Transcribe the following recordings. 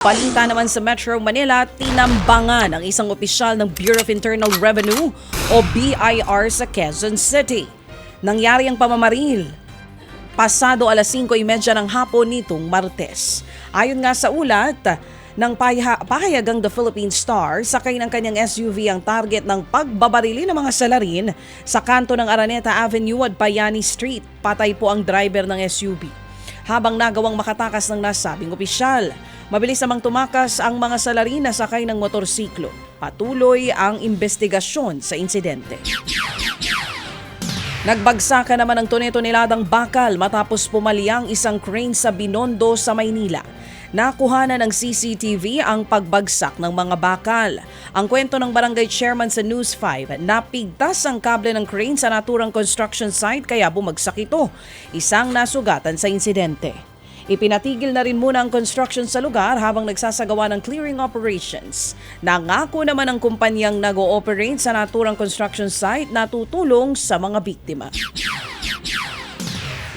Balita naman sa Metro Manila, tinambangan ang isang opisyal ng Bureau of Internal Revenue o BIR sa Quezon City. Nangyari ang pamamaril pasado alas 5:30 ng hapon nitong Martes. Ayon nga sa ulat ng pahayagang The Philippine Star, sakay ng kanyang SUV ang target ng pagbabarili ng mga salarin sa kanto ng Araneta Avenue at Bayani Street. Patay po ang driver ng SUV. Habang nagawang makatakas ng nasabing opisyal, mabilis namang tumakas ang mga salarin na sakay ng motorsiklo. Patuloy ang investigasyon sa insidente. Nagbagsakan naman ng tone-toneladang bakal matapos pumalyang isang crane sa Binondo sa Maynila. Nakuhanan ng CCTV ang pagbagsak ng mga bakal. Ang kwento ng barangay chairman sa News 5, napigtas ang kable ng crane sa naturang construction site kaya bumagsak ito. Isang nasugatan sa insidente. Ipinatigil na rin muna ang construction sa lugar habang nagsasagawa ng clearing operations. Nangako naman ang kumpanyang nag-ooperate sa naturang construction site na tutulong sa mga biktima.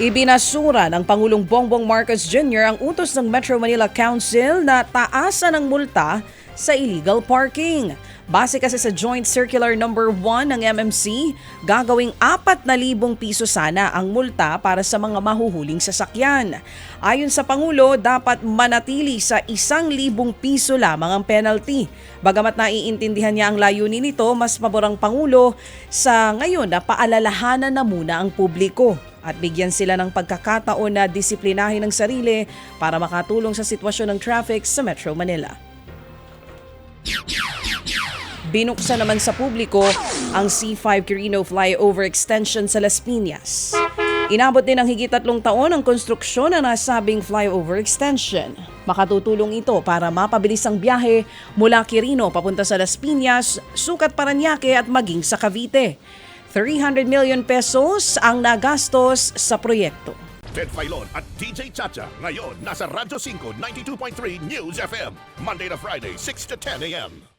Ibinasura ng Pangulong Bongbong Marcos Jr. ang utos ng Metro Manila Council na taasan ang multa sa illegal parking. Base kasi sa Joint Circular No. 1 ng MMC, gagawing 4,000 piso sana ang multa para sa mga mahuhuling sasakyan. Ayon sa Pangulo, dapat manatili sa 1,000 piso lamang ang penalty. Bagamat naiintindihan niya ang layunin nito, mas pabor ang Pangulo sa ngayon na paalalahanan na muna ang publiko at bigyan sila ng pagkakataon na disiplinahin ang sarili para makatulong sa sitwasyon ng traffic sa Metro Manila. Binuksan naman sa publiko ang C5 Quirino Flyover Extension sa Las Piñas. Inabot din ng higit 3 taon ang konstruksyon ng nasabing flyover extension. Makatutulong ito para mapabilis ang biyahe mula Quirino papunta sa Las Piñas, Sucat, Parañaque at maging sa Cavite. 300 million pesos ang nagastos sa proyekto. Ted Filon at DJ Chacha ngayon nasa Radyo 5 92.3 News FM Monday to Friday 6 to 10 a.m.